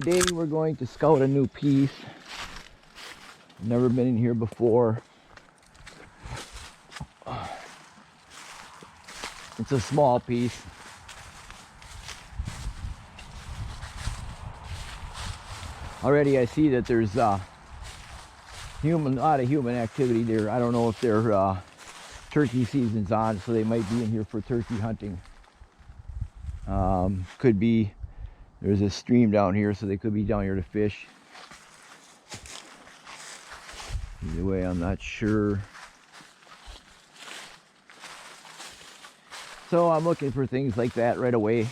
today we're going to scout a new piece. Never been in here before. It's a small piece. Already I see that there's a lot of human activity there. I don't know if they're turkey season's on, so they might be in here for turkey hunting. Could be, there's a stream down here, so they could be down here to fish. Either way, I'm not sure. So I'm looking for things like that right away.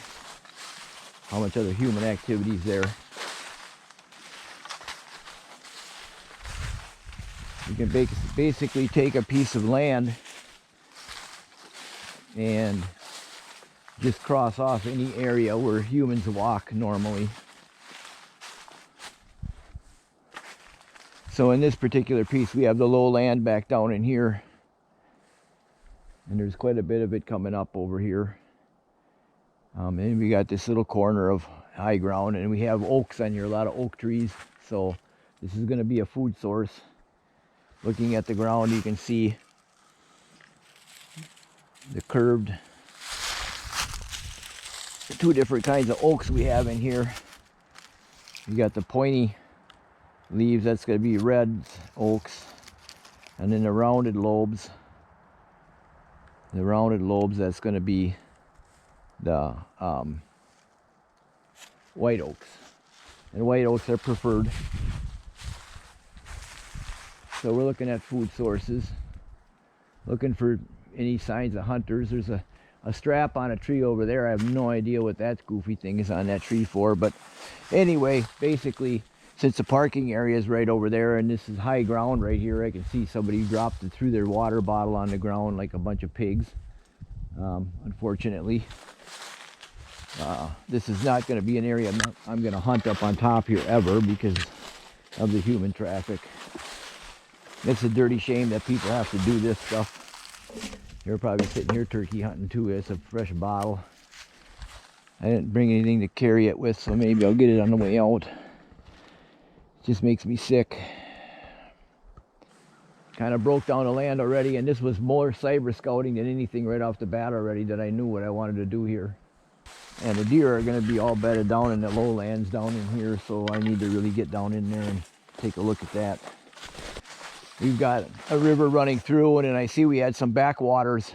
How much other human activity is there? You can basically take a piece of land and just cross off any area where humans walk normally. So in this particular piece, we have the low land back down in here. And there's quite a bit of it coming up over here. And we got this little corner of high ground, and we have oaks on here, a lot of oak trees. So this is going to be a food source. Looking at the ground, you can see the curved, the two different kinds of oaks we have in here. You got the pointy leaves, that's going to be red oaks, and then the rounded lobes. The rounded lobes, that's going to be the white oaks. And white oaks are preferred. So we're looking at food sources, looking for any signs of hunters. There's a strap on a tree over there. I have no idea what that goofy thing is on that tree for, but anyway, basically, since the parking area is right over there and this is high ground right here, I can see somebody dropped it through their water bottle on the ground like a bunch of pigs. Unfortunately, this is not going to be an area I'm going to hunt up on top here ever because of the human traffic. It's a dirty shame that people have to do this stuff. You're probably sitting here turkey hunting too. It's a fresh bottle. I didn't bring anything to carry it with, so maybe I'll get it on the way out. It just makes me sick. Kind of broke down the land already, and this was more cyber scouting than anything right off the bat already, that I knew what I wanted to do here. And the deer are going to be all bedded down in the lowlands down in here, so I need to really get down in there and take a look at that. We've got a river running through, and then I see we had some backwaters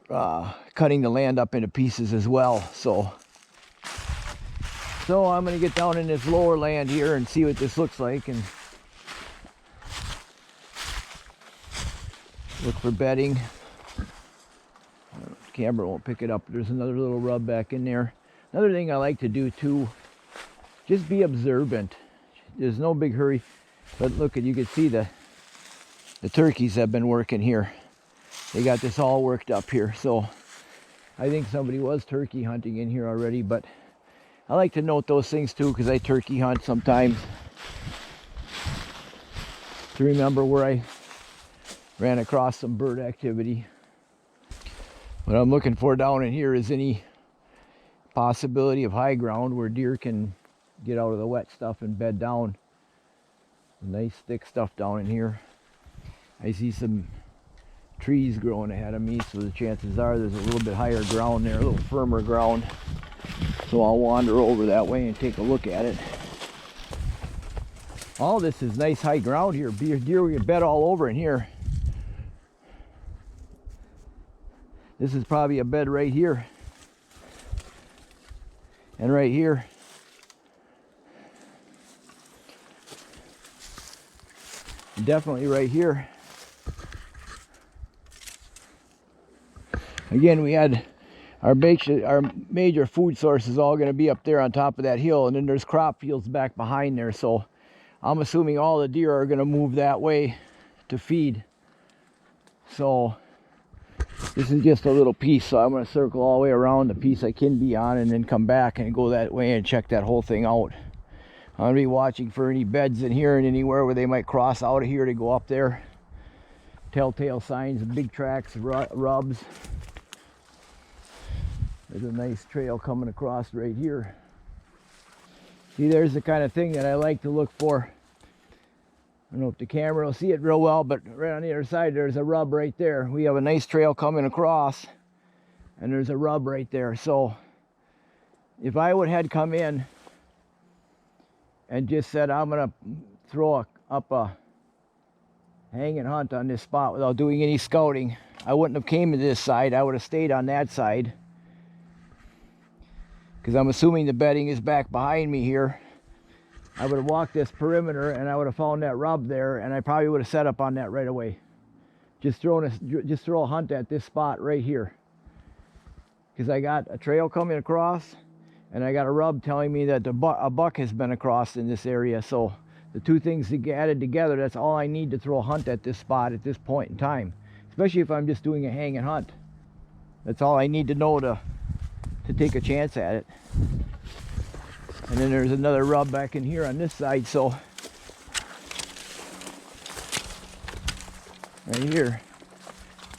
cutting the land up into pieces as well. So I'm going to get down in this lower land here and see what this looks like and look for bedding. The camera won't pick it up. There's another little rub back in there. Another thing I like to do too, just be observant. There's no big hurry. But look, you can see the turkeys have been working here. They got this all worked up here. So I think somebody was turkey hunting in here already. But I like to note those things too, because I turkey hunt sometimes to remember where I ran across some bird activity. What I'm looking for down in here is any possibility of high ground where deer can get out of the wet stuff and bed down. Nice thick stuff down in here. I see some trees growing ahead of me, so the chances are there's a little bit higher ground there, a little firmer ground. So I'll wander over that way and take a look at it. All this is nice high ground here. Deer will get bed all over in here. This is probably a bed right here. And right here. Definitely right here. Again, we had our major food source is all going to be up there on top of that hill, and then there's crop fields back behind there. So I'm assuming all the deer are going to move that way to feed. So this is just a little piece, so I'm going to circle all the way around the piece I can be on and then come back and go that way and check that whole thing out. I'm going to be watching for any beds in here and anywhere where they might cross out of here to go up there. Telltale signs of big tracks, rubs. There's a nice trail coming across right here. See, there's the kind of thing that I like to look for. I don't know if the camera will see it real well, but right on the other side there's a rub right there. We have a nice trail coming across, and there's a rub right there. So if I would had come in and just said I'm gonna throw up a hang and hunt on this spot without doing any scouting, I wouldn't have came to this side. I would have stayed on that side, because I'm assuming the bedding is back behind me here. I would have walked this perimeter and I would have found that rub there, and I probably would have set up on that right away. Just throw a hunt at this spot right here, because I got a trail coming across and I got a rub telling me that a buck has been across in this area. So the two things added together, that's all I need to throw a hunt at this spot at this point in time, especially if I'm just doing a hang and hunt. That's all I need to know to take a chance at it. And then there's another rub back in here on this side, so right here.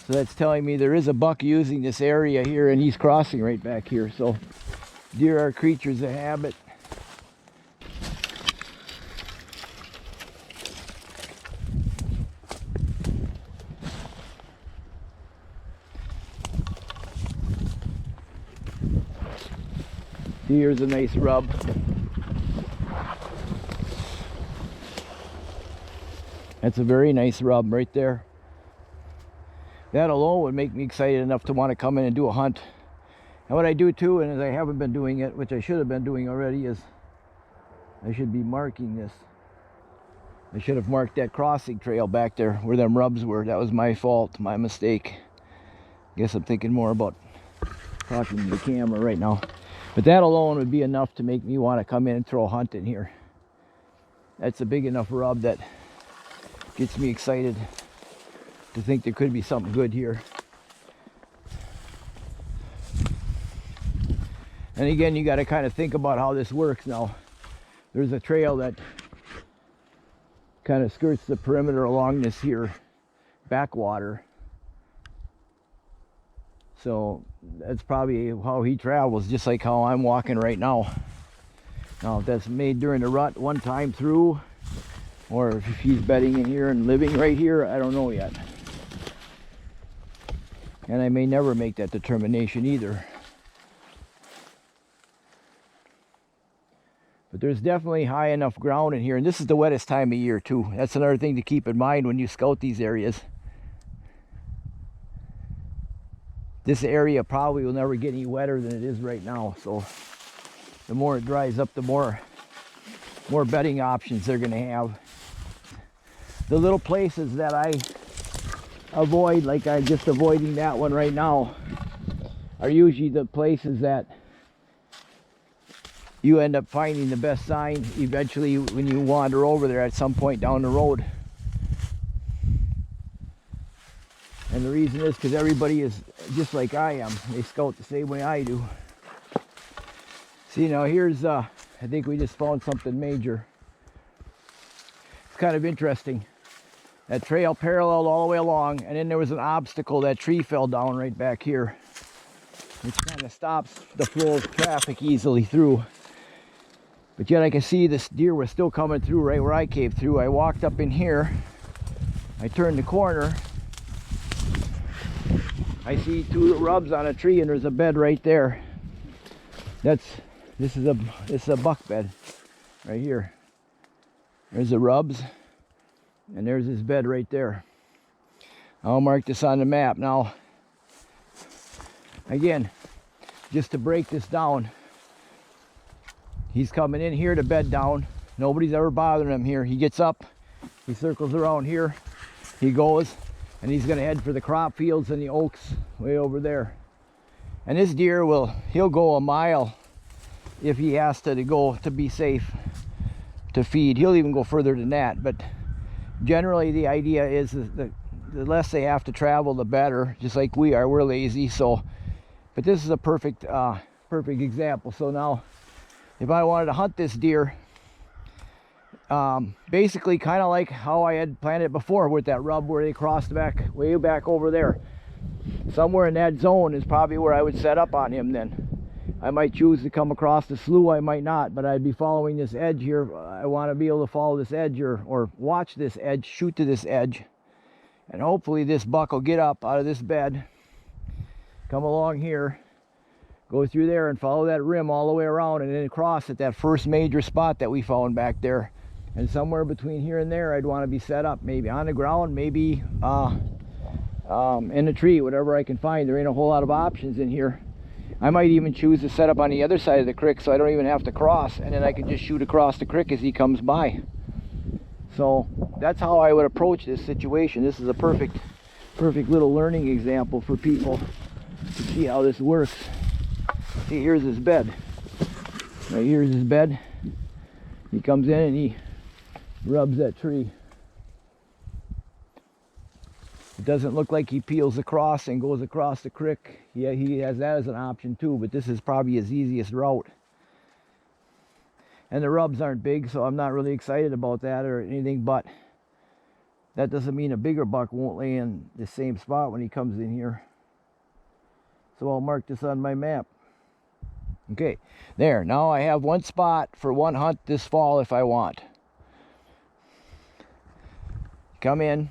So that's telling me there is a buck using this area here, and he's crossing right back here. So deer are creatures of habit. Here's a nice rub. That's a very nice rub right there. That alone would make me excited enough to want to come in and do a hunt. And what I do too, and as I haven't been doing it, which I should have been doing already, is I should be marking this. I should have marked that crossing trail back there where them rubs were. That was my fault, my mistake. Guess I'm thinking more about talking to the camera right now. But that alone would be enough to make me want to come in and throw a hunt in here. That's a big enough rub that gets me excited to think there could be something good here. And again, you got to kind of think about how this works now. There's a trail that kind of skirts the perimeter along this here backwater. So that's probably how he travels, just like how I'm walking right now. Now, if that's made during the rut one time through, or if he's bedding in here and living right here, I don't know yet. And I may never make that determination either. But there's definitely high enough ground in here, and this is the wettest time of year too. That's another thing to keep in mind when you scout these areas. This area probably will never get any wetter than it is right now, so the more it dries up, the more bedding options they're going to have. The little places that I avoid, like I'm just avoiding that one right now, are usually the places that you end up finding the best sign eventually when you wander over there at some point down the road. And the reason is because everybody is just like I am. They scout the same way I do. See, now here's, I think we just found something major. It's kind of interesting. That trail paralleled all the way along, and then there was an obstacle. That tree fell down right back here, which kind of stops the flow of traffic easily through. But yet I can see this deer was still coming through right where I came through. I walked up in here, I turned the corner, I see two rubs on a tree, and there's a bed right there. This is a buck bed right here. There's the rubs, and there's his bed right there. I'll mark this on the map. Now, again, just to break this down, he's coming in here to bed down. Nobody's ever bothering him here. He gets up, he circles around here, he goes, and he's going to head for the crop fields and the oaks way over there. And this deer he'll go a mile if he has to go to be safe to feed. He'll even go further than that, but generally the idea is that the less they have to travel, the better, just like we are. We're lazy. So, but this is a perfect example. So now, if I wanted to hunt this deer, basically kind of like how I had planned it before with that rub where they crossed back, way back over there. Somewhere in that zone is probably where I would set up on him then. I might choose to come across the slough, I might not, but I'd be following this edge here. I want to be able to follow this edge or watch this edge, shoot to this edge, and hopefully this buck will get up out of this bed, come along here, go through there and follow that rim all the way around and then across at that first major spot that we found back there. And somewhere between here and there I'd want to be set up, maybe on the ground, maybe in a tree, whatever I can find. There ain't a whole lot of options in here. I might even choose to set up on the other side of the creek so I don't even have to cross, and then I can just shoot across the creek as he comes by. So that's how I would approach this situation. This is a perfect little learning example for people to see how this works. See, here's his bed. Right here's his bed. He comes in and he rubs that tree. It doesn't look like he peels across and goes across the creek. Yeah, he has that as an option too, but this is probably his easiest route. And the rubs aren't big, so I'm not really excited about that or anything, but that doesn't mean a bigger buck won't lay in the same spot when he comes in here. So I'll mark this on my map. Okay, there. Now I have one spot for one hunt this fall if I want. Come in.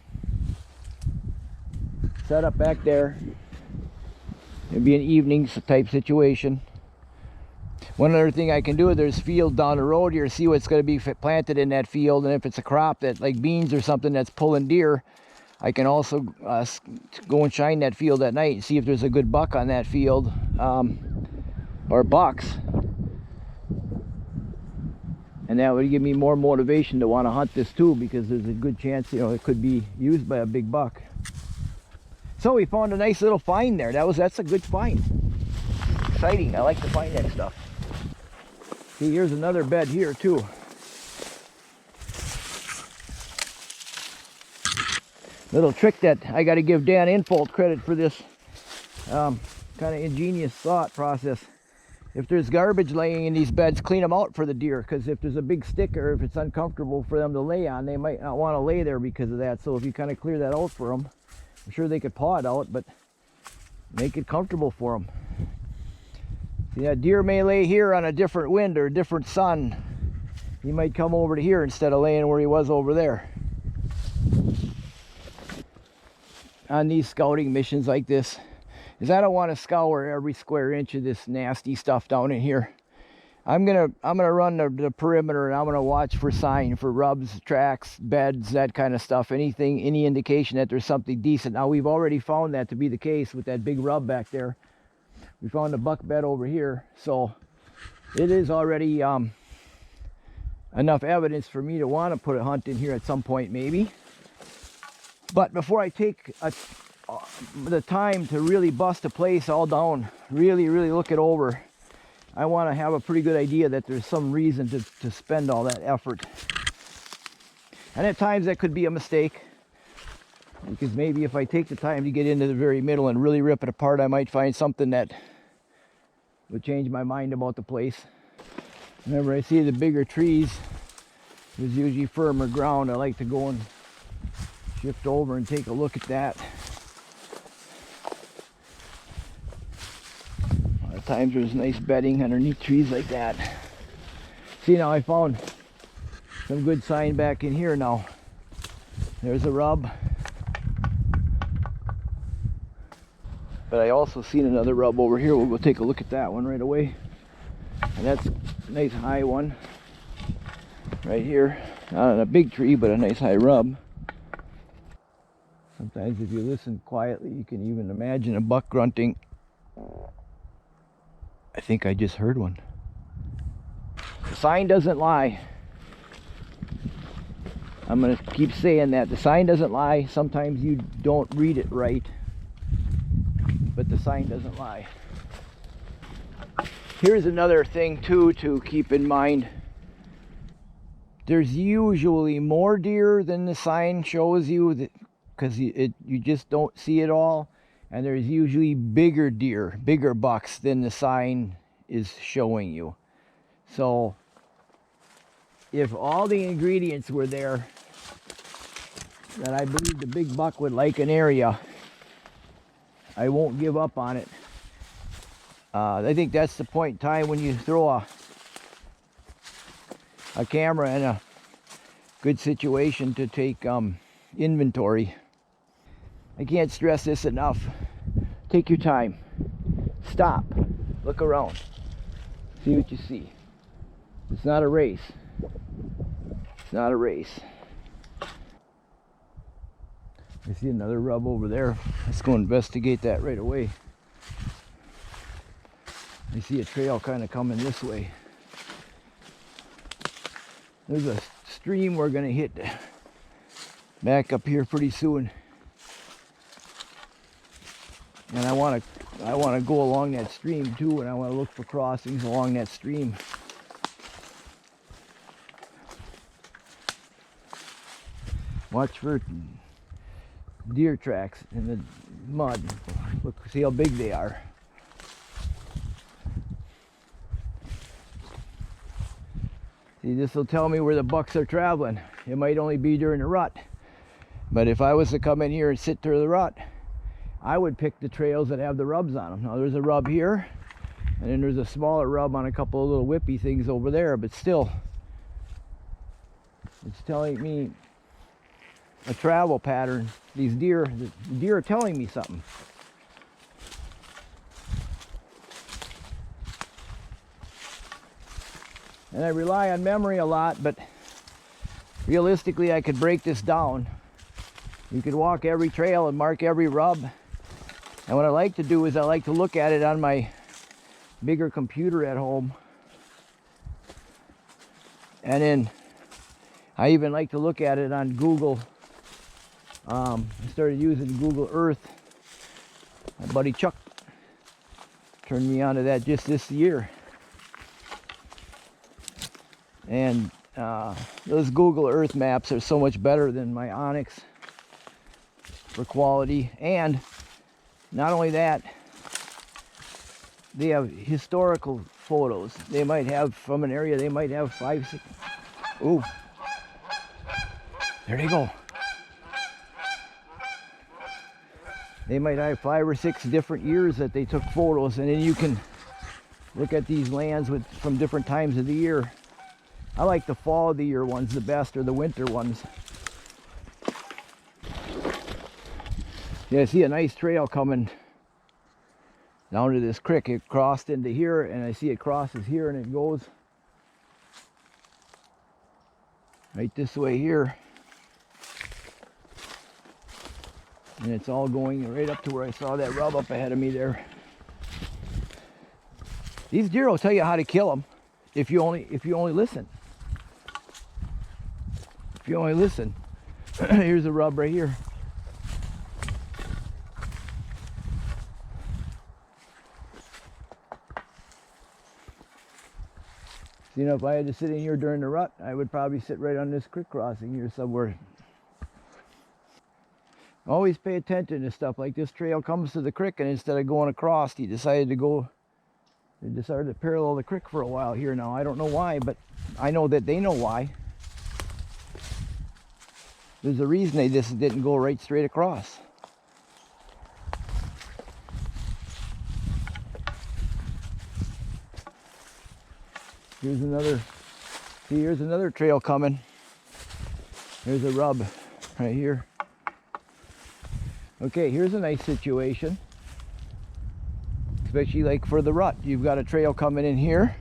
Set up back there. It'd be an evening type situation. One other thing I can do, there's field down the road here, see what's going to be planted in that field, and if it's a crop that like beans or something that's pulling deer, I can also go and shine that field at night and see if there's a good buck on that field, or bucks, and that would give me more motivation to want to hunt this too, because there's a good chance, you know, it could be used by a big buck. So we found a nice little find there. That's a good find. Exciting. I like to find that stuff. See, here's another bed here too. Little trick that I got to give Dan Infolt credit for this kind of ingenious thought process. If there's garbage laying in these beds, clean them out for the deer, because if there's a big stick or if it's uncomfortable for them to lay on, they might not want to lay there because of that. So if you kind of clear that out for them, I'm sure they could paw it out, but make it comfortable for them. See, that deer may lay here on a different wind or a different sun. He might come over to here instead of laying where he was over there. On these scouting missions like this, is I don't want to scour every square inch of this nasty stuff down in here. I'm gonna run the perimeter, and I'm gonna watch for sign, for rubs, tracks, beds, that kind of stuff. Anything, any indication that there's something decent. Now we've already found that to be the case with that big rub back there. We found a buck bed over here, so it is already enough evidence for me to want to put a hunt in here at some point, maybe. But before I take the time to really bust a place all down, really look it over, I want to have a pretty good idea that there's some reason to spend all that effort. And at times that could be a mistake, because maybe if I take the time to get into the very middle and really rip it apart, I might find something that would change my mind about the place. Whenever I see the bigger trees, there's usually firmer ground. I like to go and shift over and take a look at that. Times there's nice bedding underneath trees like that. See, now I found some good sign back in here now. There's a rub. But I also seen another rub over here. We'll go take a look at that one right away. And that's a nice high one right here. Not on a big tree, but a nice high rub. Sometimes if you listen quietly, you can even imagine a buck grunting. I think I just heard one. The sign doesn't lie. I'm going to keep saying that. The sign doesn't lie. Sometimes you don't read it right, but the sign doesn't lie. Here's another thing too to keep in mind. There's usually more deer than the sign shows you, because you just don't see it all. And there's usually bigger deer, bigger bucks than the sign is showing you. So if all the ingredients were there that I believe the big buck would like an area, I won't give up on it. I think that's the point in time when you throw a camera in a good situation to take inventory. I can't stress this enough. Take your time. Stop. Look around. See what you see. It's not a race. It's not a race. I see another rub over there. Let's go investigate that right away. I see a trail kind of coming this way. There's a stream we're going to hit back up here pretty soon. And I want to go along that stream too, and I want to look for crossings along that stream. Watch for deer tracks in the mud. Look, see how big they are. See, this will tell me where the bucks are traveling. It might only be during the rut, but if I was to come in here and sit through the rut, I would pick the trails that have the rubs on them. Now there's a rub here, and then there's a smaller rub on a couple of little whippy things over there, but still, it's telling me a travel pattern. These deer, the deer are telling me something. And I rely on memory a lot, but realistically I could break this down. You could walk every trail and mark every rub. And what I like to do is I like to look at it on my bigger computer at home. And then I even like to look at it on Google. I started using Google Earth. My buddy Chuck turned me onto that just this year. And those Google Earth maps are so much better than my Onyx for quality. And not only that, they have historical photos. They might have from an area, they might have 5, 6. Ooh, there they go. They might have 5 or 6 different years that they took photos, and then you can look at these lands from different times of the year. I like the fall of the year ones the best, or the winter ones. Yeah, I see a nice trail coming down to this creek. It crossed into here, and I see it crosses here, and it goes right this way here. And it's all going right up to where I saw that rub up ahead of me there. These deer will tell you how to kill them if you only listen. If you only listen. Here's a rub right here. You know, if I had to sit in here during the rut, I would probably sit right on this creek crossing here somewhere. Always pay attention to stuff like this. Trail comes to the creek, and instead of going across, he decided to parallel the creek for a while here now. I don't know why, but I know that they know why. There's a reason they just didn't go right straight across. Here's another trail coming. There's a rub right here. Okay, here's a nice situation. Especially like for the rut. You've got a trail coming in here.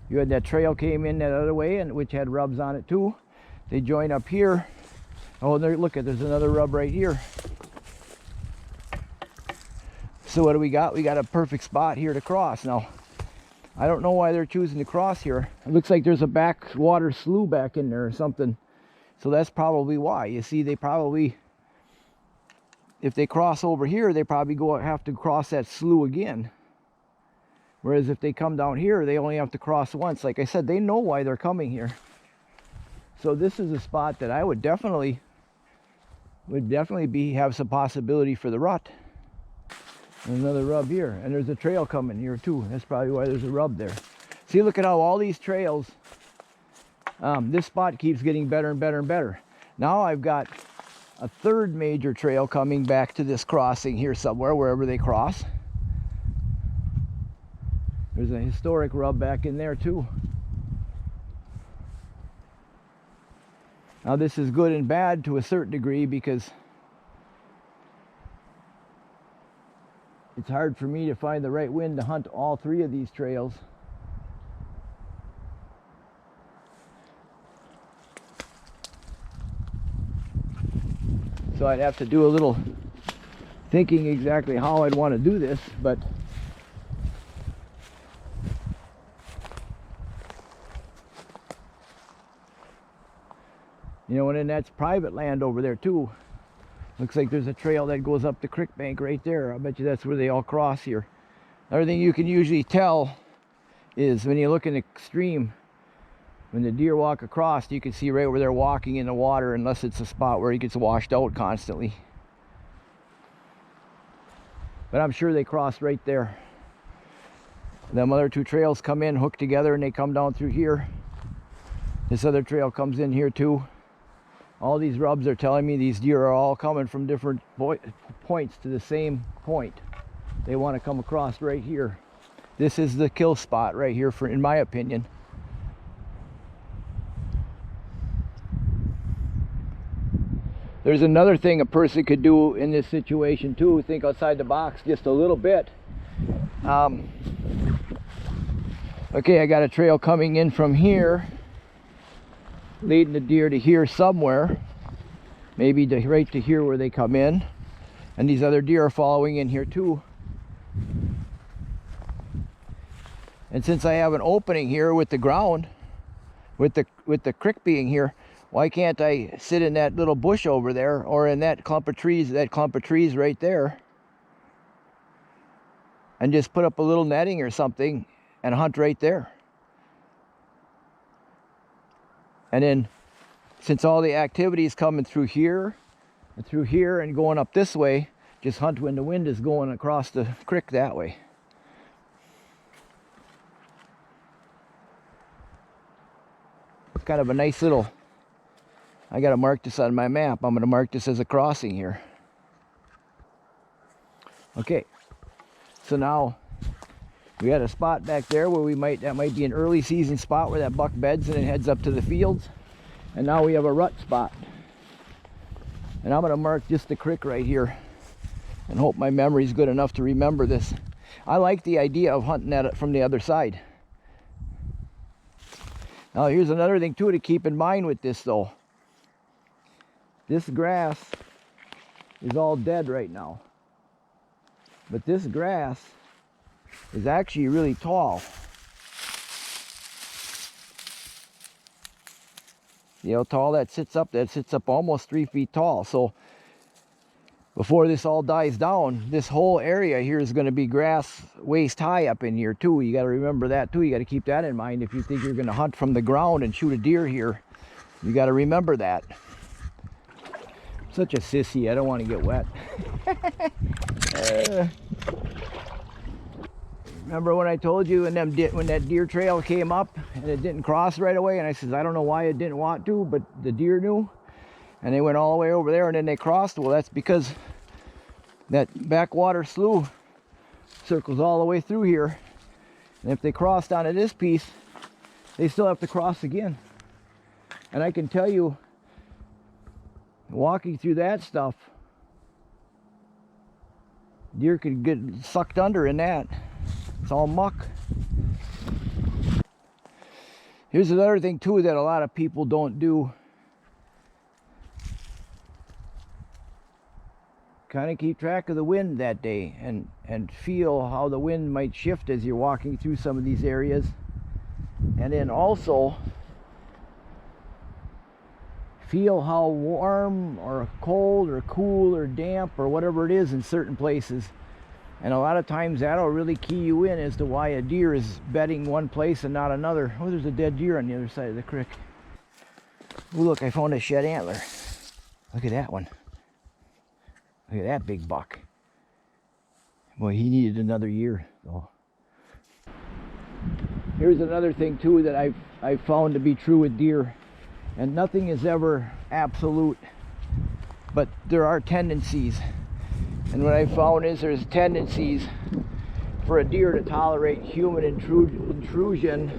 You had that trail came in that other way, and which had rubs on it too. They join up here. Oh, there, look, there's another rub right here. So what do we got? We got a perfect spot here to cross. Now, I don't know why they're choosing to cross here. It looks like there's a backwater slough back in there or something. So that's probably why. You see, they probably, if they cross over here, they probably have to cross that slough again. Whereas if they come down here, they only have to cross once. Like I said, they know why they're coming here. So this is a spot that I would definitely have some possibility for the rut. Another rub here, and there's a trail coming here too. That's probably why there's a rub there. See, look at how all these trails, this spot keeps getting better and better and better. Now I've got a third major trail coming back to this crossing here somewhere, wherever they cross. There's a historic rub back in there too. Now this is good and bad to a certain degree because it's hard for me to find the right wind to hunt all three of these trails. So I'd have to do a little thinking exactly how I'd want to do this, but you know, and then that's private land over there too. Looks like there's a trail that goes up the creek bank right there. I bet you that's where they all cross here. Another thing you can usually tell is when you look in the stream, when the deer walk across, you can see right where they're walking in the water, unless it's a spot where he gets washed out constantly. But I'm sure they cross right there. Them other two trails come in, hook together, and they come down through here. This other trail comes in here too. All these rubs are telling me these deer are all coming from different points to the same point. They want to come across right here. This is the kill spot right here, for, in my opinion. There's another thing a person could do in this situation too. Think outside the box just a little bit. Okay, I got a trail coming in from here, leading the deer to here somewhere, maybe right to here where they come in, and these other deer are following in here too. And since I have an opening here with the ground, with the creek being here, why can't I sit in that little bush over there, or in that clump of trees right there, and just put up a little netting or something and hunt right there? And then, since all the activity is coming through here and going up this way, just hunt when the wind is going across the creek that way. It's kind of a nice little, I gotta mark this on my map. I'm gonna mark this as a crossing here. Okay, so now we had a spot back there where that might be an early season spot where that buck beds and it heads up to the fields. And now we have a rut spot. And I'm gonna mark just the creek right here and hope my memory's good enough to remember this. I like the idea of hunting at it from the other side. Now here's another thing too to keep in mind with this though. This grass is all dead right now. But this grass is actually really tall. See how tall that sits up? That sits up almost 3 feet tall. So before this all dies down, this whole area here is going to be grass waist high up in here too. You got to remember that too. You got to keep that in mind. If you think you're going to hunt from the ground and shoot a deer here, you got to remember that. Such a sissy, I don't want to get wet. Remember when I told you when that deer trail came up and it didn't cross right away, and I says I don't know why it didn't want to, but the deer knew, and they went all the way over there and then they crossed. Well, that's because that backwater slough circles all the way through here, and if they crossed onto this piece, they still have to cross again. And I can tell you, walking through that stuff, deer could get sucked under in that. It's all muck. Here's another thing too that a lot of people don't do. Kind of keep track of the wind that day and feel how the wind might shift as you're walking through some of these areas. And then also feel how warm or cold or cool or damp or whatever it is in certain places. And a lot of times that'll really key you in as to why a deer is bedding one place and not another. Oh, there's a dead deer on the other side of the creek. Oh, look, I found a shed antler. Look at that one. Look at that big buck. Boy, he needed another year though. Here's another thing too that I've found to be true with deer. And nothing is ever absolute, but there are tendencies. And what I found is there's tendencies for a deer to tolerate human intrusion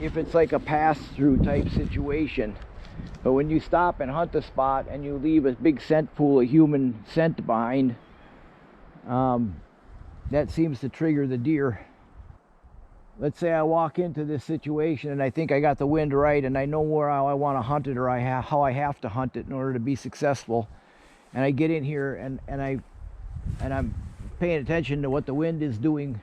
if it's like a pass-through type situation. But when you stop and hunt a spot and you leave a big scent pool of human scent behind, that seems to trigger the deer. Let's say I walk into this situation and I think I got the wind right and I know where I want to hunt it, or how I have to hunt it in order to be successful. And I get in here and I'm paying attention to what the wind is doing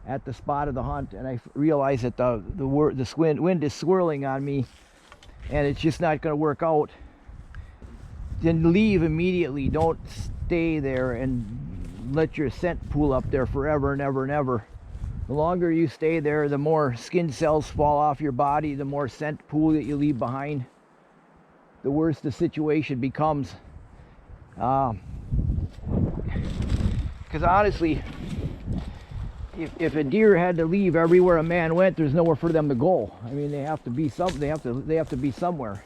at the spot of the hunt, and I realize that the wind is swirling on me and it's just not going to work out. Then leave immediately. Don't stay there and let your scent pool up there forever and ever and ever. The longer you stay there, the more skin cells fall off your body, the more scent pool that you leave behind, the worse the situation becomes. Because honestly, if a deer had to leave everywhere a man went, there's nowhere for them to go. I mean, they have to be they have to be somewhere.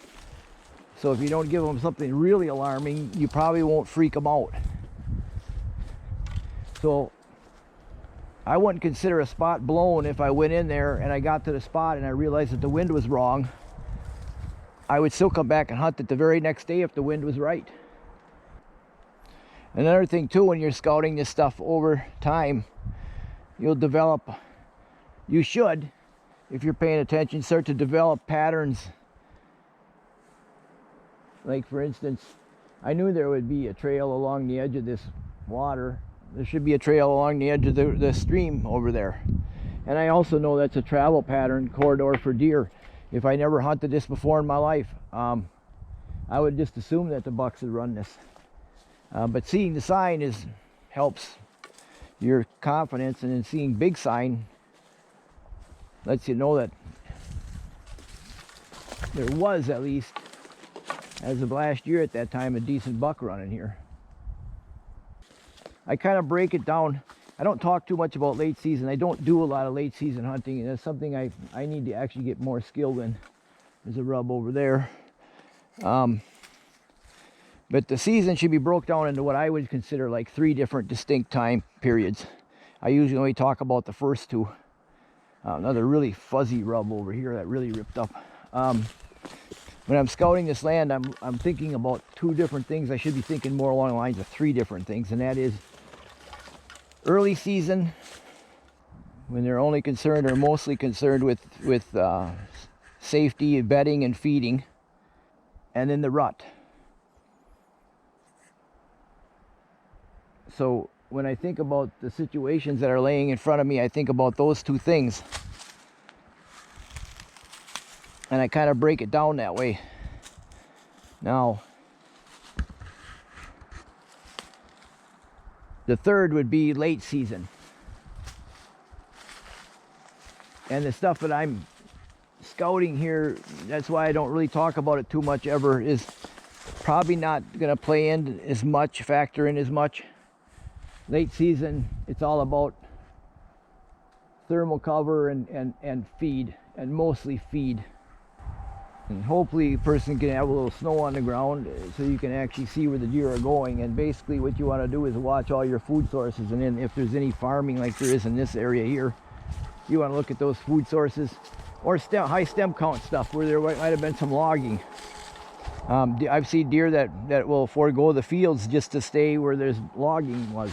So if you don't give them something really alarming, you probably won't freak them out. So I wouldn't consider a spot blown if I went in there and I got to the spot and I realized that the wind was wrong. I would still come back and hunt it the very next day if the wind was right. Another thing too, when you're scouting this stuff over time, you should, if you're paying attention, start to develop patterns. Like for instance, I knew there would be a trail along the edge of this water. There should be a trail along the edge of the stream over there. And I also know that's a travel pattern corridor for deer. If I never hunted this before in my life, I would just assume that the bucks would run this. But seeing the sign helps your confidence, and then seeing big sign lets you know that there was, at least as of last year at that time, a decent buck running here. I kind of break it down. I don't talk too much about late season. I don't do a lot of late season hunting, and that's something I need to actually get more skilled in. There's a rub over there. But the season should be broke down into what I would consider like 3 different distinct time periods. I usually only talk about the first 2. Another really fuzzy rub over here that really ripped up. When I'm scouting this land, I'm thinking about 2 different things. I should be thinking more along the lines of 3 different things, and that is early season, when they're only concerned or mostly concerned with safety, bedding, and feeding, and then the rut. So when I think about the situations that are laying in front of me, I think about those 2 things. And I kind of break it down that way. Now, the third would be late season. And the stuff that I'm scouting here, that's why I don't really talk about it too much ever, is probably not going to play in as much, factor in as much. Late season, it's all about thermal cover and feed, and mostly feed. And hopefully a person can have a little snow on the ground so you can actually see where the deer are going. And basically what you want to do is watch all your food sources, and then if there's any farming like there is in this area here, you want to look at those food sources, or high stem count stuff where there might have been some logging. I've seen deer that will forego the fields just to stay where there's logging was.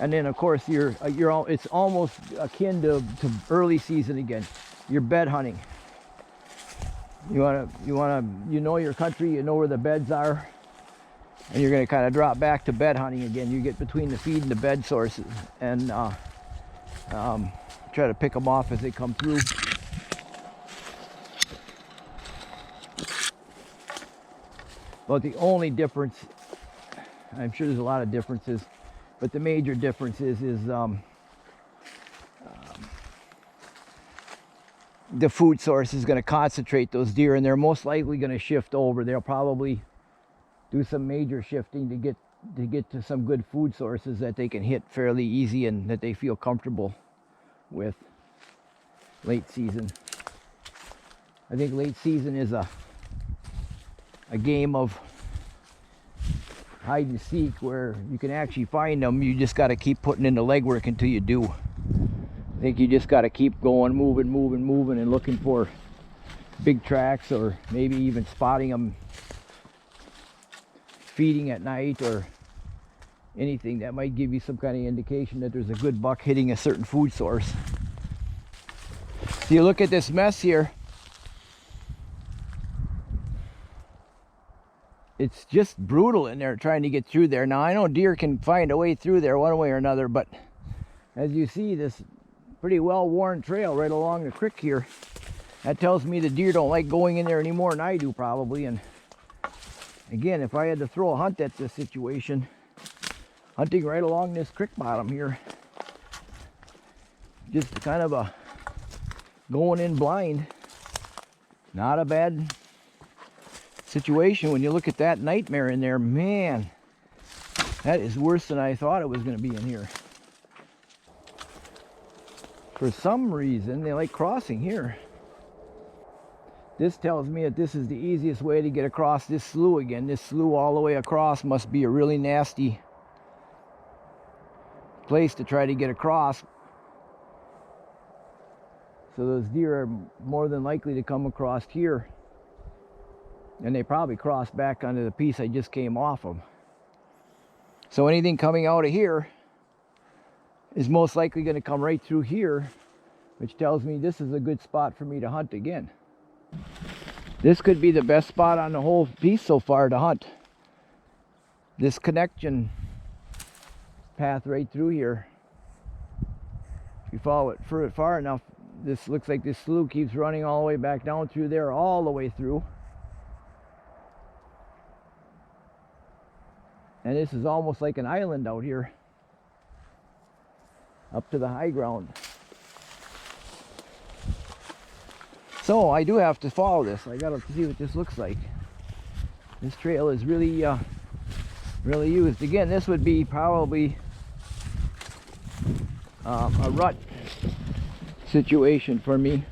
And then of course it's almost akin to early season again. You're bed hunting. You know your country, you know where the beds are, and you're going to kind of drop back to bed hunting again. You get between the feed and the bed sources, and try to pick them off as they come through. But the only difference, I'm sure there's a lot of differences, but the major difference is the food source is going to concentrate those deer, and they're most likely going to shift over. They'll probably do some major shifting to get to some good food sources that they can hit fairly easy and that they feel comfortable with. Late season, I think late season is a game of hide and seek where you can actually find them. You just got to keep putting in the legwork until you do. I think you just got to keep going, moving, and looking for big tracks, or maybe even spotting them feeding at night, or anything that might give you some kind of indication that there's a good buck hitting a certain food source. So you look at this mess here. It's just brutal in there trying to get through there. Now I know deer can find a way through there one way or another, but as you see, this pretty well worn trail right along the creek here, that tells me the deer don't like going in there any more than I do probably. And again, if I had to throw a hunt at this situation, hunting right along this creek bottom here, just kind of a going in blind, not a bad situation. When you look at that nightmare in there, man, that is worse than I thought it was going to be in here. For some reason, they like crossing here. This tells me that this is the easiest way to get across this slough again. This slough all the way across must be a really nasty place to try to get across. So those deer are more than likely to come across here. And they probably cross back onto the piece I just came off of. So anything coming out of here is most likely going to come right through here, which tells me this is a good spot for me to hunt again. This could be the best spot on the whole piece so far to hunt. This connection path right through here. If you follow it far enough, this looks like this slough keeps running all the way back down through there, all the way through. And this is almost like an island out here, up to the high ground. So I do have to follow this. I gotta see what this looks like. This trail is really, really used. Again, this would be probably a rut situation for me.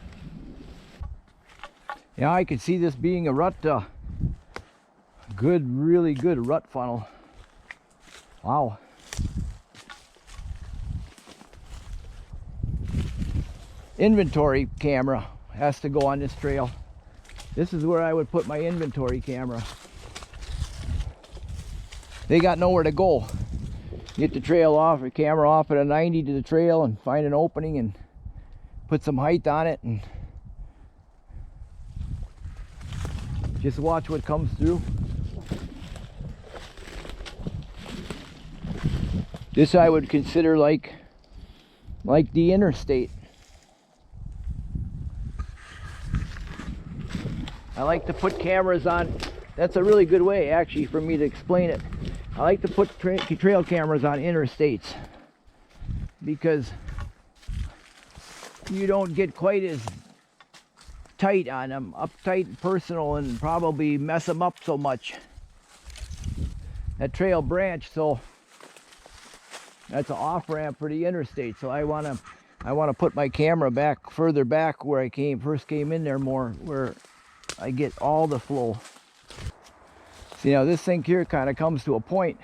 Yeah, I could see this being a rut, really good rut funnel. Wow. Inventory camera has to go on this trail. This is where I would put my inventory camera. They got nowhere to go. Get the trail off, the camera off at a 90 to the trail, and find an opening and put some height on it and just watch what comes through. This I would consider like the interstate. I like to put cameras on. That's a really good way actually for me to explain it. I like to put trail cameras on interstates because you don't get quite as tight on them, uptight and personal, and probably mess them up so much. That trail branch, so that's an off ramp for the interstate. So I want to put my camera back further back where I first came in there more, where I get all the flow. See, now this thing here kind of comes to a point,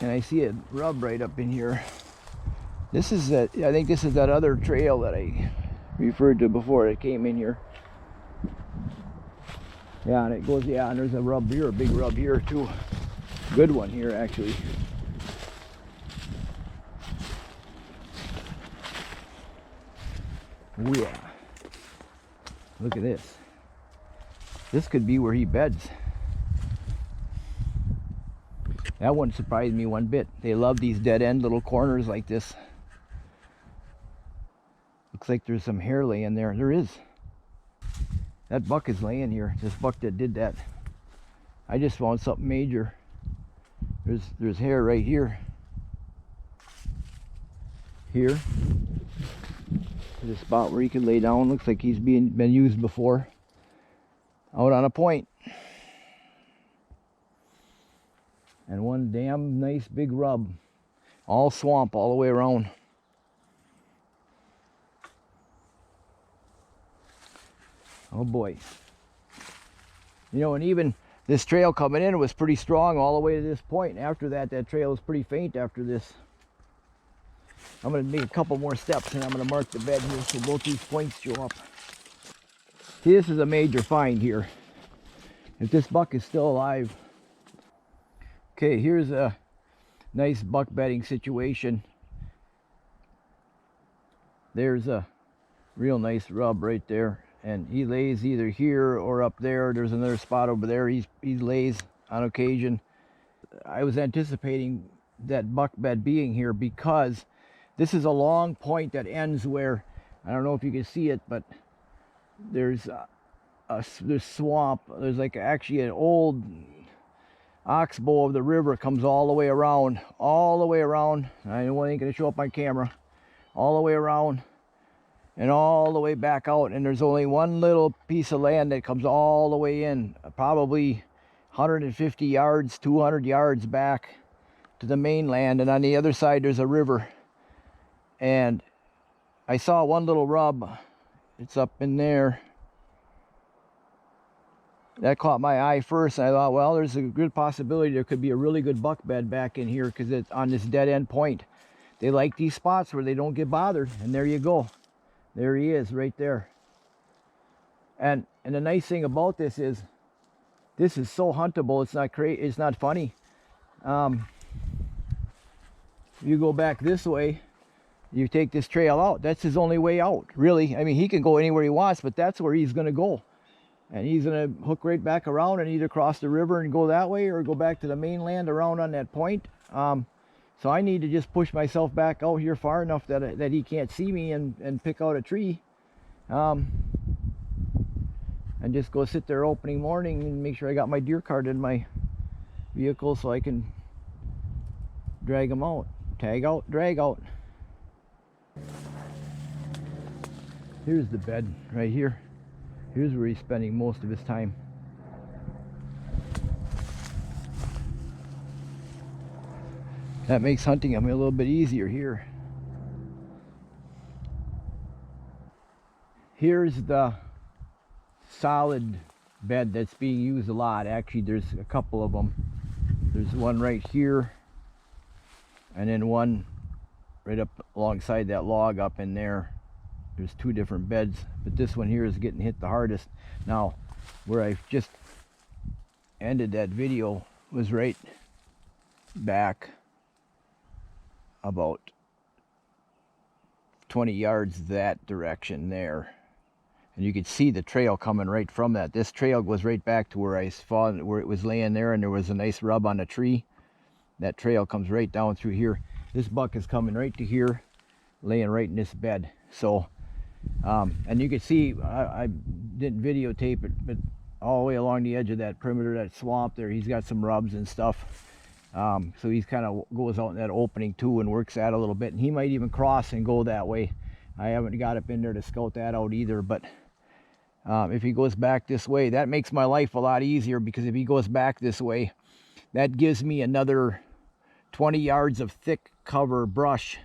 and I see a rub right up in here. This is that. I think this is that other trail that I referred to before that came in here. Yeah, and it goes. Yeah, and there's a rub here, a big rub here too. Good one here actually. Oh yeah. Look at this. This could be where he beds. That wouldn't surprise me one bit. They love these dead end little corners like this. Looks like there's some hair laying there. There is. That buck is laying here. This buck that did that. I just found something major. There's hair right here. Here. The spot where he could lay down. Looks like he's been used before. Out on a point. And one damn nice big rub. All swamp all the way around. Oh boy. You know, and even This trail coming in was pretty strong all the way to this point. After that, that trail was pretty faint after this. I'm going to make a couple more steps and I'm going to mark the bed here so both these points show up. See, this is a major find here. If this buck is still alive. Okay, here's a nice buck bedding situation. There's a real nice rub right there. And he lays either here or up there. There's another spot over there. He lays on occasion. I was anticipating that buck bed being here because this is a long point that ends where, I don't know if you can see it, but there's swamp. There's like actually an old oxbow of the river comes all the way around. I know it ain't gonna show up on camera. All the way around and all the way back out, and there's only one little piece of land that comes all the way in, probably 150 yards, 200 yards back to the mainland, and on the other side there's a river. And I saw one little rub. It's up in there. That caught my eye first, and I thought, well, there's a good possibility there could be a really good buck bed back in here because it's on this dead end point. They like these spots where they don't get bothered, and there you go. There he is right there. And the nice thing about this is so huntable. It's not crazy. It's not funny. If you go back this way, you take this trail out. That's his only way out, really. I mean, he can go anywhere he wants, but that's where he's going to go. And he's going to hook right back around and either cross the river and go that way or go back to the mainland around on that point. So I need to just push myself back out here far enough that he can't see me and pick out a tree. And just go sit there opening morning and make sure I got my deer card in my vehicle so I can drag him out. Tag out, drag out. Here's the bed right here. Here's where he's spending most of his time. That makes hunting him a little bit easier here. Here's the solid bed that's being used a lot. Actually, there's a couple of them. There's one right here, and then one right up alongside that log up in there. There's two different beds, but this one here is getting hit the hardest. Now, where I just ended that video was right back about 20 yards that direction there, and you could see the trail coming right from that. This trail goes right back to where I saw where it was laying there, and there was a nice rub on a tree. That trail comes right down through here. This buck is coming right to here, laying right in this bed. So and you can see I didn't videotape it, but all the way along the edge of that perimeter, that swamp there, he's got some rubs and stuff. So he's kind of goes out in that opening too and works that a little bit, and he might even cross and go that way. I haven't got up in there to scout that out either, but if he goes back this way, that makes my life a lot easier, because if he goes back this way, that gives me another 20 yards of thick cover brush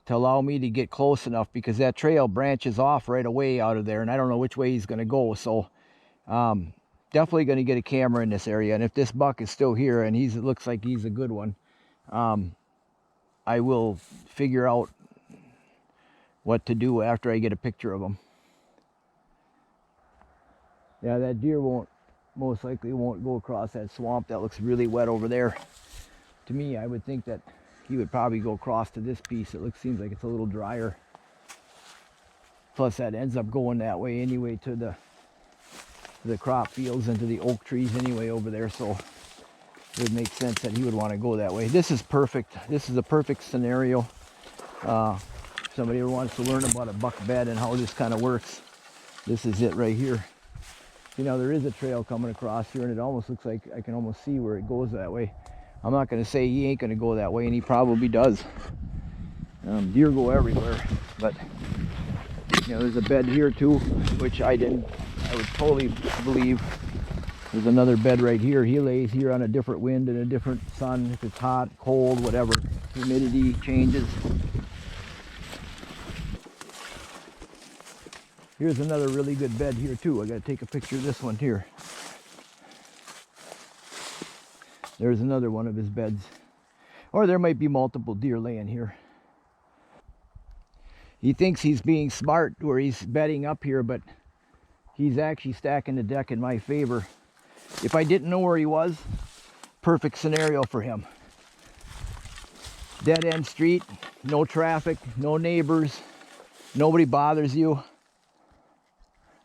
to allow me to get close enough, because that trail branches off right away out of there, and I don't know which way he's going to go. So definitely going to get a camera in this area, and if this buck is still here and it looks like he's a good one, I will figure out what to do after I get a picture of him. Yeah, that deer most likely won't go across that swamp. That looks really wet over there. To me, I would think that he would probably go across to this piece. It seems like it's a little drier. Plus that ends up going that way anyway to the crop fields and to the oak trees anyway over there. So it would make sense that he would want to go that way. This is perfect. This is a perfect scenario. If somebody ever wants to learn about a buck bed and how this kind of works, this is it right here. You know, there is a trail coming across here, and it almost looks like I can almost see where it goes that way. I'm not going to say he ain't going to go that way, and he probably does. Deer go everywhere, but you know, there's a bed here too, which I would totally believe. There's another bed right here. He lays here on a different wind and a different sun, if it's hot, cold, whatever. Humidity changes. Here's another really good bed here too. I got to take a picture of this one here. There's another one of his beds. Or there might be multiple deer laying here. He thinks he's being smart where he's bedding up here, but he's actually stacking the deck in my favor. If I didn't know where he was, perfect scenario for him. Dead end street, no traffic, no neighbors, nobody bothers you.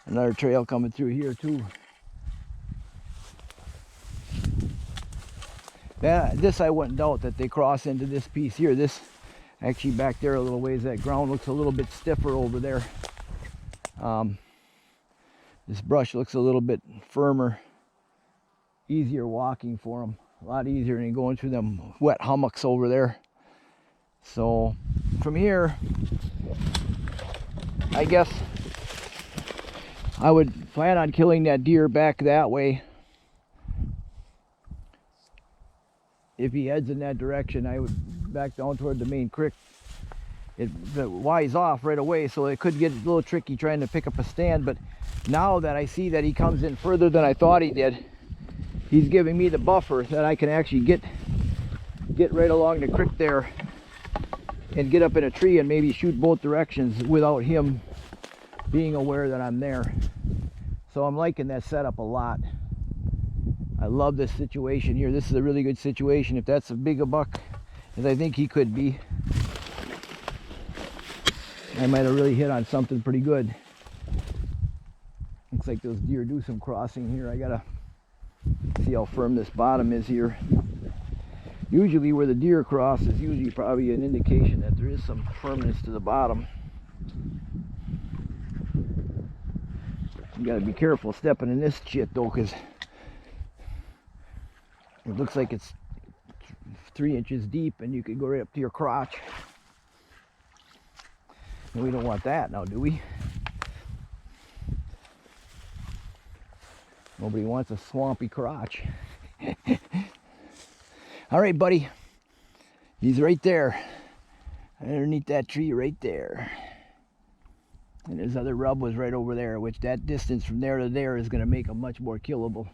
Another trail coming through here too. This I wouldn't doubt that they cross into this piece here. This actually back there a little ways, that ground looks a little bit stiffer over there. This brush looks a little bit firmer, easier walking for them. A lot easier than going through them wet hummocks over there. So from here, I guess I would plan on killing that deer back that way. If he heads in that direction, I would back down toward the main creek. It wise off right away, so it could get a little tricky trying to pick up a stand. But now that I see that he comes in further than I thought he did, he's giving me the buffer that I can actually get right along the creek there and get up in a tree and maybe shoot both directions without him being aware that I'm there. So I'm liking that setup a lot. I love this situation here. This is a really good situation. If that's as big a buck as I think he could be, I might have really hit on something pretty good. Looks like those deer do some crossing here. I gotta see how firm this bottom is here. Usually where the deer cross is usually probably an indication that there is some firmness to the bottom. You gotta be careful stepping in this shit though, because it looks like it's 3 inches deep and you could go right up to your crotch. And we don't want that now, do we? Nobody wants a swampy crotch. All right, buddy. He's right there. Underneath that tree right there. And his other rub was right over there, which that distance from there to there is going to make him much more killable.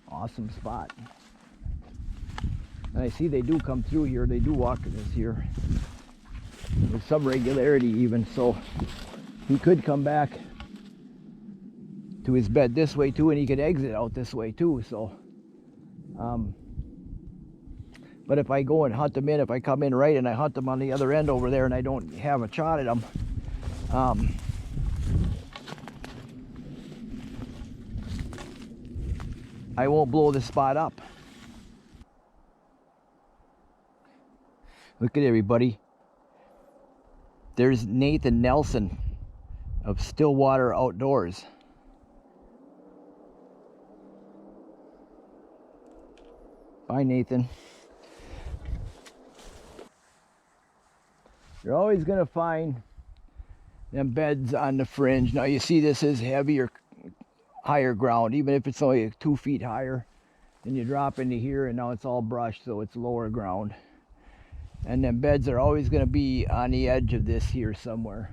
Awesome spot. And I see they do come through here. They do walk in this here with some regularity even. So he could come back to his bed this way too, and he could exit out this way too. So but if I go and hunt them in, if I come in right and I hunt them on the other end over there and I don't have a shot at them, I won't blow this spot up. Look at everybody. There's Nathan Nelson of Stillwater Outdoors. Bye, Nathan. You're always going to find them beds on the fringe. Now you see this is heavier, higher ground, even if it's only 2 feet higher. Then you drop into here and now it's all brush, so it's lower ground. And then beds are always going to be on the edge of this here somewhere.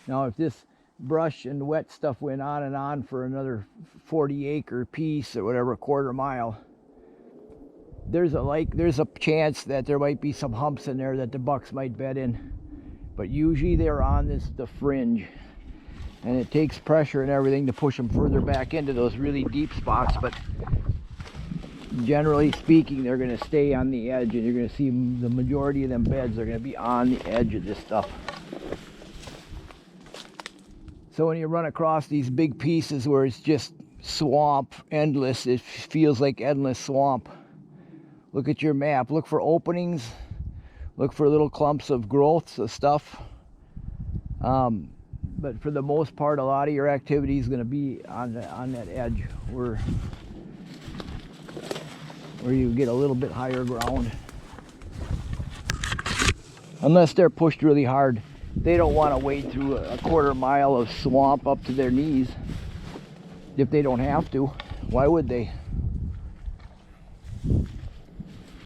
Now if this brush and wet stuff went on and on for another 40-acre piece or whatever, quarter mile, there's a chance that there might be some humps in there that the bucks might bed in. But usually they're on the fringe, and it takes pressure and everything to push them further back into those really deep spots. But generally speaking, they're going to stay on the edge, and you're going to see the majority of them beds are going to be on the edge of this stuff. So when you run across these big pieces where it's just swamp, endless, it feels like endless swamp. Look at your map. Look for openings. Look for little clumps of growths of stuff. But for the most part, a lot of your activity is going to be on that edge where you get a little bit higher ground. Unless they're pushed really hard. They don't want to wade through a quarter mile of swamp up to their knees. If they don't have to, why would they?